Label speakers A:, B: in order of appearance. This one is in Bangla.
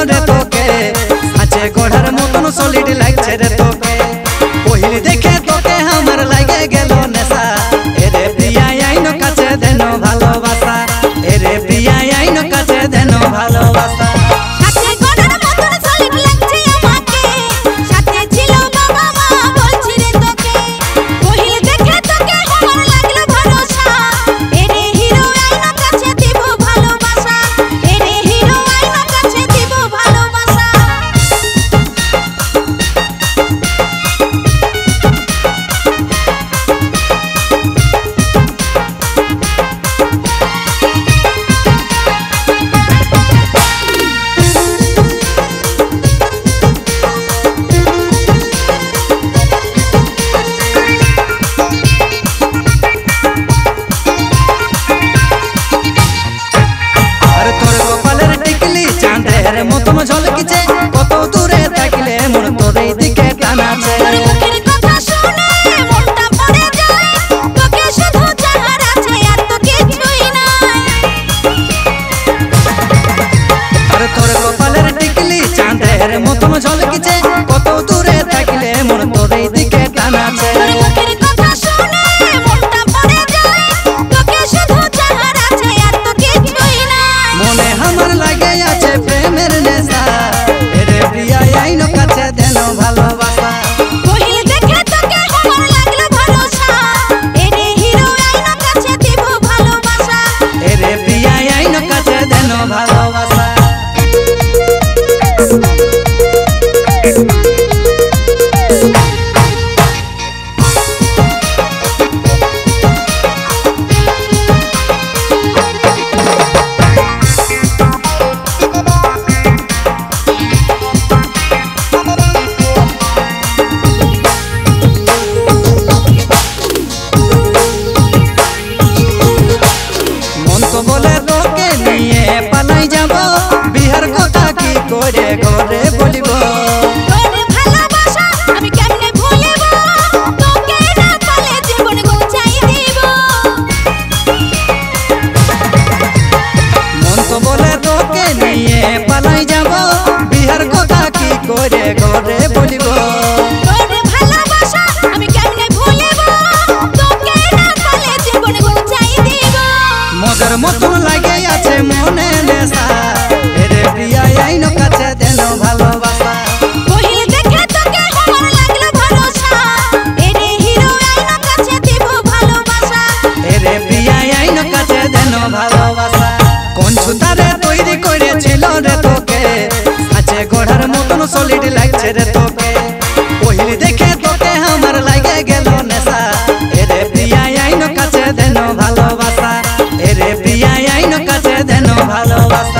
A: রে তোকে আছে গোড়ার মতন সলিড লাগছে রে তোকে পহিল দেখে তোকে আমার লাগে গেল নেশা এরে প্রিয়া আইন কাছে দেন ভালোবাসা এরে প্রিয়া আইন কাছে দেন ভালোবাসা মতন ঝলকিছে কত দূরে থাকলে মন তোর এই দিকে টানাছে
B: মুখের কথা শুনে মনটা পড়ে যায় তোকে শুধু চাহার আছে আর তো কিছুই নাই
A: আর তোর কপালের টিকলি চাঁদের মতন ঝলকিছে কত দূরে থাকলে মন তোর এই দিকে টানাছে
B: মুখের কথা শুনে মনটা পড়ে যায় তোকে শুধু চাহার আছে আর তো কিছুই নাই
A: মনে আমার লাগে আছে প্রেমের নেশা এরে প্রিয়া আইন কাছে দেন ভালোবাসা
B: পহিল দেখে তোকে আমার লাগলো ভরসা এরে হিরো আইন কাছে দিব ভালোবাসা
A: এরে প্রিয়া আইন কাছে দেন ভালোবাসা বলে তোকে নিয়ে পালাই যাব বিহার কথা কি করে ঘরে বলিব
B: তোর ভালোবাসা আমি কেমনে ভুলিব তোকে না পালে জীবন গোছাই দিব
A: মন তো বলে তোকে নিয়ে পালাই যাব বিহার কথা কি করে ঘরে বলিব
B: তোর ভালোবাসা আমি কেমনে ভুলিব তোকে না পালে জীবন গোছাই দিব
A: মজার মতন লাগে আছে মনে নেশা এরে প্রিয়া আইন কাছে দেন ভালোবাসা
B: পহিল দেখে তোকে আমার লাগলো ভরসা এরে হিরো আইন কাছে দিব ভালোবাসা
A: এরে প্রিয়া আইন কাছে দেন ভালোবাসা কোন ছুতারে তৈরি করেছিল রে তোকে আছে গোড়ার মতন সলিড লাগছে রে তোকে পহিল দেখে তোকে আমার লাগে গেল নেশা এরে প্রিয়া আইন কাছে দেন ভালোবাসা এরে প্রিয়া আইন কাছে দেন ভালোবাসা